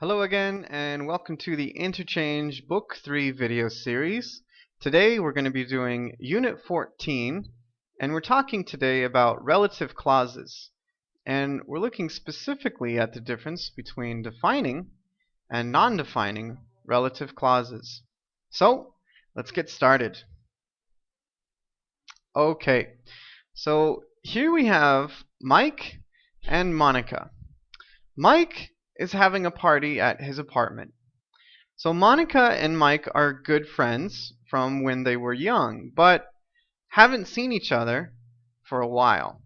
Hello again, and welcome to the Interchange Book 3 video series. Today we're going to be doing Unit 14, and we're talking today about relative clauses. And we're looking specifically at the difference between defining and non-defining relative clauses. So, let's get started. Okay, so here we have Mike and Monica. Mike is having a party at his apartment. So Monica and Mike are good friends from when they were young, but haven't seen each other for a while.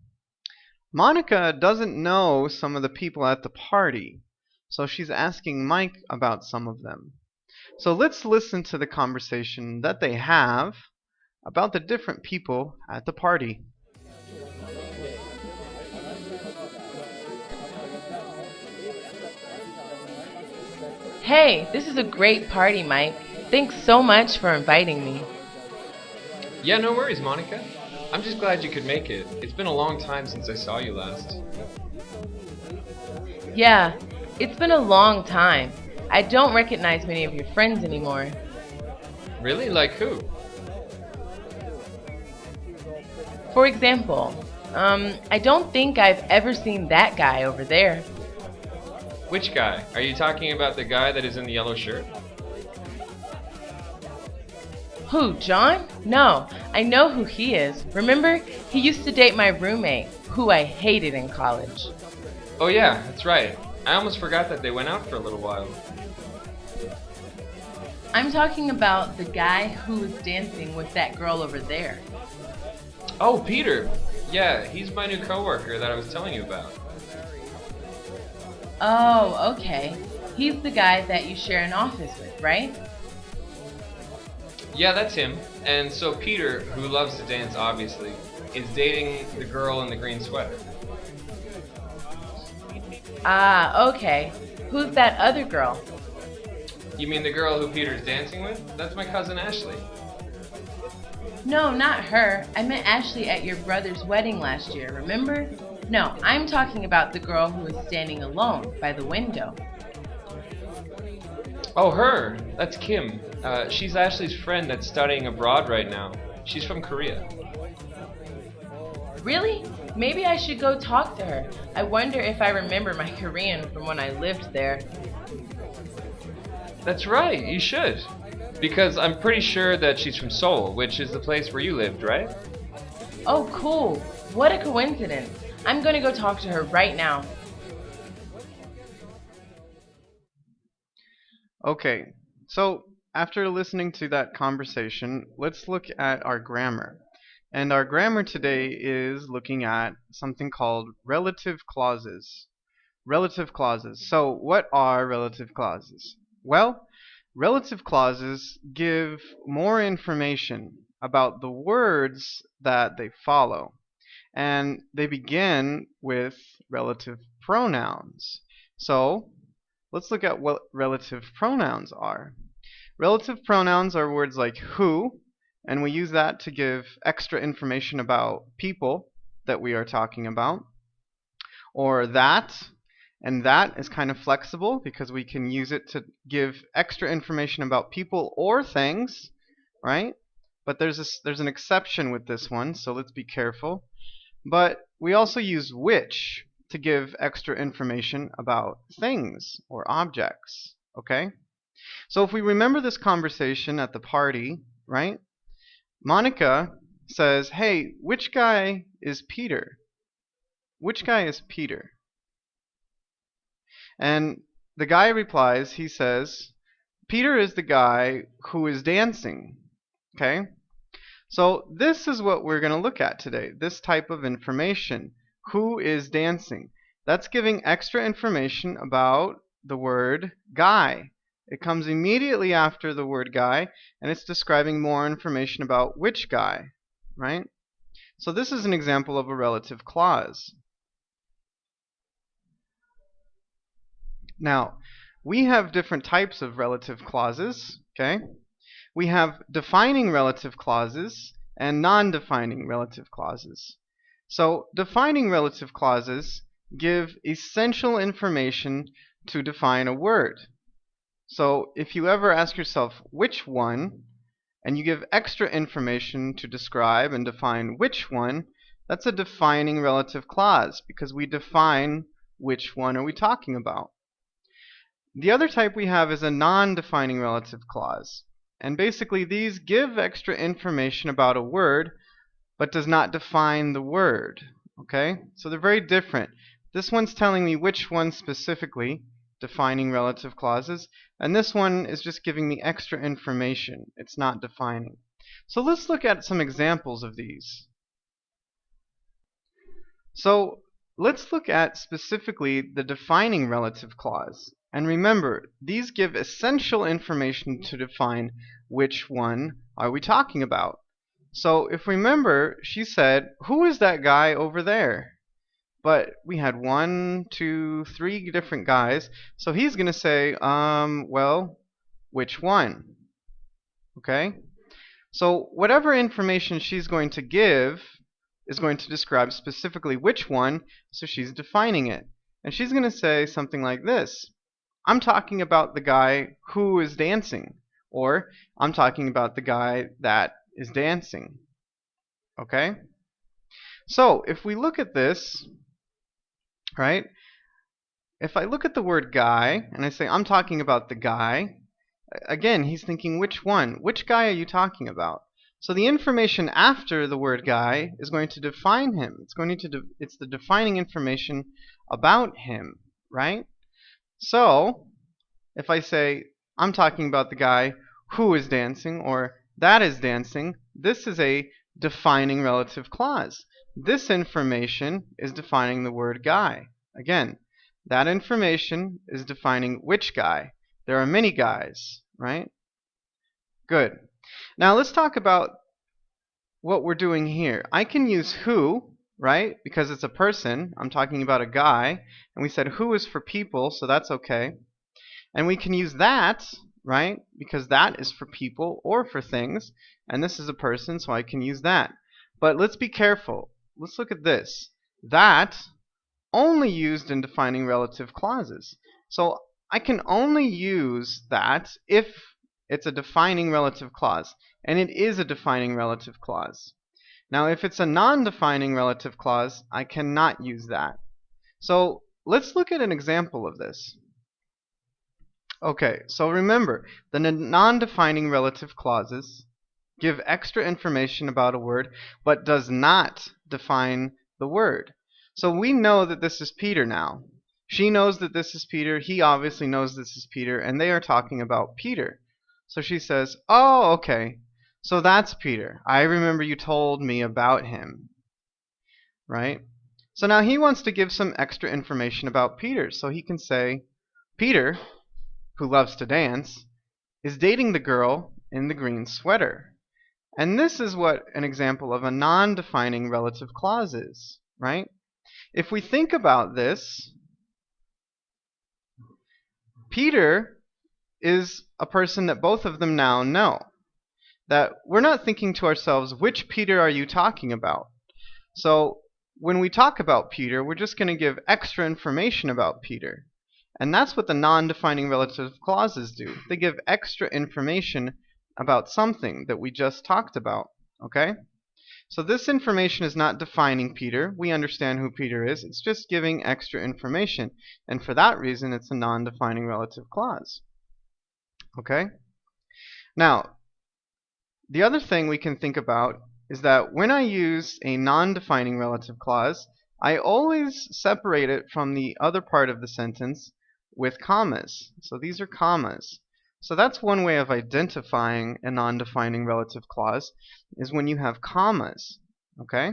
Monica doesn't know some of the people at the party, so she's asking Mike about some of them. So let's listen to the conversation that they have about the different people at the party. Hey, this is a great party, Mike. Thanks so much for inviting me. Yeah, no worries, Monica. I'm just glad you could make it. It's been a long time since I saw you last. Yeah, it's been a long time. I don't recognize many of your friends anymore. Really? Like who? For example, I don't think I've ever seen that guy over there. Which guy? Are you talking about the guy that is in the yellow shirt? Who, John? No, I know who he is. Remember, he used to date my roommate, who I hated in college. Oh yeah, that's right. I almost forgot that they went out for a little while. I'm talking about the guy who was dancing with that girl over there. Oh, Peter! Yeah, he's my new coworker that I was telling you about. Oh, okay. He's the guy that you share an office with, right? Yeah, that's him. And so Peter, who loves to dance obviously, is dating the girl in the green sweater. Ah, okay. Who's that other girl? You mean the girl who Peter's dancing with? That's my cousin Ashley. No, not her. I met Ashley at your brother's wedding last year, remember? No, I'm talking about the girl who was standing alone by the window. Oh, her! That's Kim. She's Ashley's friend that's studying abroad right now. She's from Korea. Really? Maybe I should go talk to her. I wonder if I remember my Korean from when I lived there. That's right, you should. Because I'm pretty sure that she's from Seoul, which is the place where you lived, right? Oh, cool. What a coincidence. I'm gonna go talk to her right now. Okay, so after listening to that conversation, let's look at our grammar. And our grammar today is looking at something called relative clauses. Relative clauses. So what are relative clauses? Well, relative clauses give more information about the words that they follow. And they begin with relative pronouns. So let's look at what relative pronouns are. Relative pronouns are words like who, and we use that to give extra information about people that we are talking about. Or that, and that is kind of flexible because we can use it to give extra information about people or things, right? But there's an exception with this one, so let's be careful. But we also use which to give extra information about things or objects, okay? So if we remember this conversation at the party, right? Monica says, "Hey, which guy is Peter? Which guy is Peter?" And the guy replies, he says, "Peter is the guy who is dancing." Okay? So this is what we're going to look at today, this type of information. Who is dancing? That's giving extra information about the word guy. It comes immediately after the word guy, and it's describing more information about which guy, right? So this is an example of a relative clause. Now, we have different types of relative clauses, okay? We have defining relative clauses and non-defining relative clauses. So defining relative clauses give essential information to define a word. So if you ever ask yourself which one, and you give extra information to describe and define which one, that's a defining relative clause because we define which one are we talking about. The other type we have is a non-defining relative clause. And basically these give extra information about a word but does not define the word. Okay? So they're very different. This one's telling me which one specifically, defining relative clauses, and this one is just giving me extra information. It's not defining. So let's look at some examples of these. So let's look at specifically the defining relative clause. And remember, these give essential information to define which one are we talking about. So if we remember, she said, "Who is that guy over there?" But we had 1, 2, 3 different guys. So he's going to say, well, which one? Okay? So whatever information she's going to give is going to describe specifically which one, so she's defining it. And she's going to say something like this: I'm talking about the guy who is dancing, or I'm talking about the guy that is dancing. Okay? So if we look at this, right? If I look at the word guy and I say I'm talking about the guy, again, he's thinking which one? Which guy are you talking about? So the information after the word guy is going to define him. It's the defining information about him, right? So if I say I'm talking about the guy who is dancing or that is dancing, this is a defining relative clause. This information is defining the word guy. Again, that information is defining which guy. There are many guys, right? Good. Now let's talk about what we're doing here. I can use who, right? Because it's a person. I'm talking about a guy. And we said who is for people, so that's okay. And we can use that, right? Because that is for people or for things. And this is a person, so I can use that. But let's be careful. Let's look at this. That only used in defining relative clauses. So I can only use that if it's a defining relative clause. And it is a defining relative clause. Now if it's a non-defining relative clause, I cannot use that. So let's look at an example of this. Okay, so remember, the non-defining relative clauses give extra information about a word but does not define the word. So we know that this is Peter now. She knows that this is Peter. He obviously knows this is Peter, and they are talking about Peter. So she says, "Oh, okay. So that's Peter. I remember you told me about him." Right? So now he wants to give some extra information about Peter. So he can say, "Peter, who loves to dance, is dating the girl in the green sweater." And this is what an example of a non-defining relative clause is, right? If we think about this, Peter is a person that both of them now know. That we're not thinking to ourselves, which Peter are you talking about? So when we talk about Peter, we're just going to give extra information about Peter. And that's what the non-defining relative clauses do. They give extra information about something that we just talked about. Okay? So this information is not defining Peter. We understand who Peter is. It's just giving extra information. And for that reason, it's a non-defining relative clause. Okay? Now, the other thing we can think about is that when I use a non-defining relative clause, I always separate it from the other part of the sentence with commas. So these are commas. So that's one way of identifying a non-defining relative clause, is when you have commas. Okay?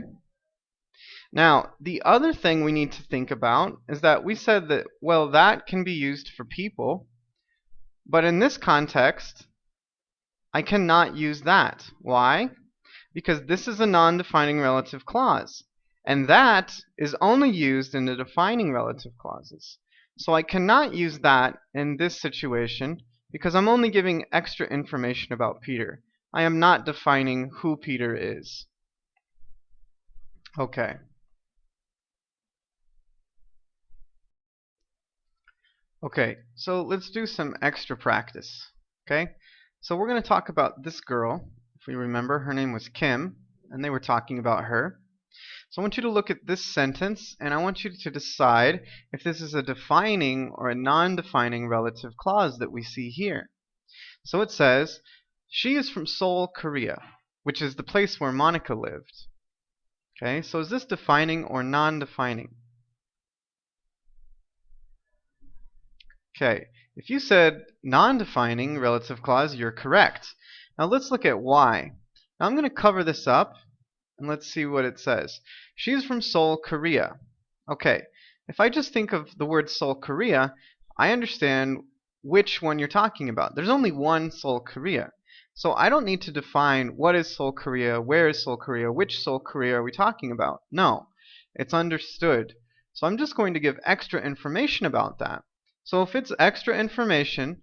Now, the other thing we need to think about is that we said that, well, that can be used for people, but in this context, I cannot use that. Why? Because this is a non-defining relative clause, and that is only used in the defining relative clauses. So I cannot use that in this situation because I'm only giving extra information about Peter. I am not defining who Peter is. Okay. Okay, so let's do some extra practice. Okay, so we're going to talk about this girl. If we remember, her name was Kim, and they were talking about her. So I want you to look at this sentence, and I want you to decide if this is a defining or a non-defining relative clause that we see here. So it says, she is from Seoul, Korea, which is the place where Monica lived. Okay, so is this defining or non-defining? Okay, if you said non-defining relative clause, you're correct. Now let's look at why. Now I'm going to cover this up, and let's see what it says. She's from Seoul, Korea. Okay, if I just think of the word Seoul, Korea, I understand which one you're talking about. There's only one Seoul, Korea. So I don't need to define what is Seoul, Korea, where is Seoul, Korea, which Seoul, Korea are we talking about. No, it's understood. So I'm just going to give extra information about that. So if it's extra information,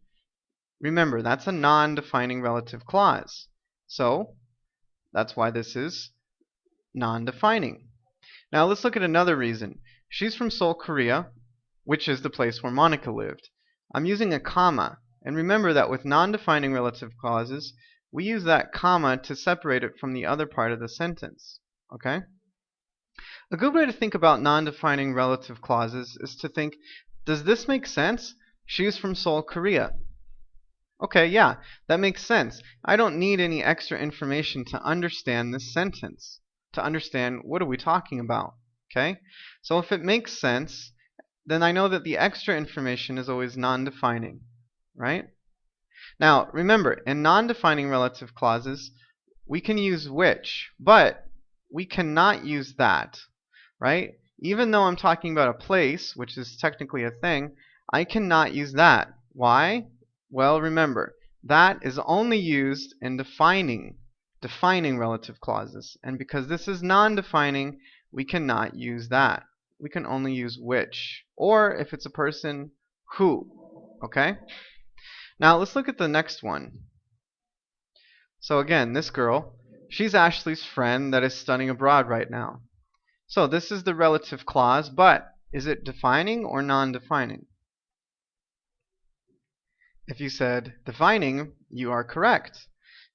remember that's a non-defining relative clause. So that's why this is non-defining. Now let's look at another reason. She's from Seoul, Korea, which is the place where Monica lived. I'm using a comma, and remember that with non-defining relative clauses, we use that comma to separate it from the other part of the sentence. Okay? A good way to think about non-defining relative clauses is to think, does this make sense? She's from Seoul, Korea. Okay, yeah, that makes sense. I don't need any extra information to understand this sentence, to understand what are we talking about. Okay? So if it makes sense, then I know that the extra information is always non-defining, right? Now, remember, in non-defining relative clauses, we can use which, but we cannot use that, right? Even though I'm talking about a place, which is technically a thing, I cannot use that. Why? Well, remember, that is only used in defining relative clauses. And because this is non-defining, we cannot use that. We can only use which. Or if it's a person, who. Okay? Now let's look at the next one. So again, this girl, she's Ashley's friend that is studying abroad right now. So this is the relative clause, but is it defining or non-defining? If you said defining, you are correct.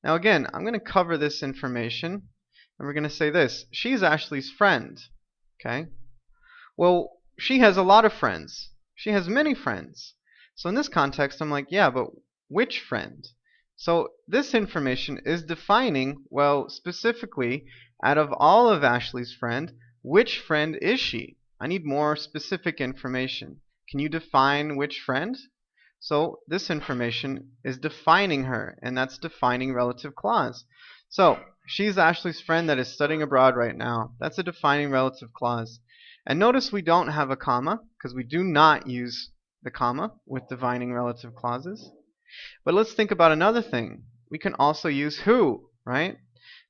Now again, I'm going to cover this information, and we're going to say this. She's Ashley's friend. Okay? Well, she has a lot of friends. She has many friends. So in this context, I'm like, yeah, but which friend? So this information is defining, well, specifically, out of all of Ashley's friends, which friend is she? I need more specific information. Can you define which friend? So this information is defining her, and that's defining relative clause. So she's Ashley's friend that is studying abroad right now. That's a defining relative clause. And notice we don't have a comma, because we do not use the comma with defining relative clauses. But let's think about another thing. We can also use who, right?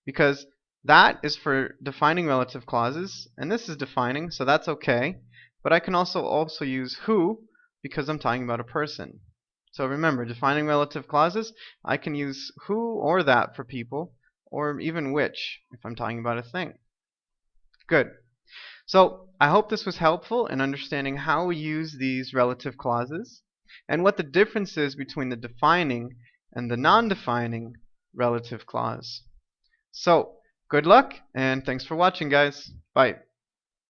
Because that is for defining relative clauses, and this is defining, so that's okay. But I can also use who because I'm talking about a person. So remember, defining relative clauses, I can use who or that for people, or even which if I'm talking about a thing. Good. So I hope this was helpful in understanding how we use these relative clauses and what the difference is between the defining and the non-defining relative clause. So good luck, and thanks for watching, guys. Bye.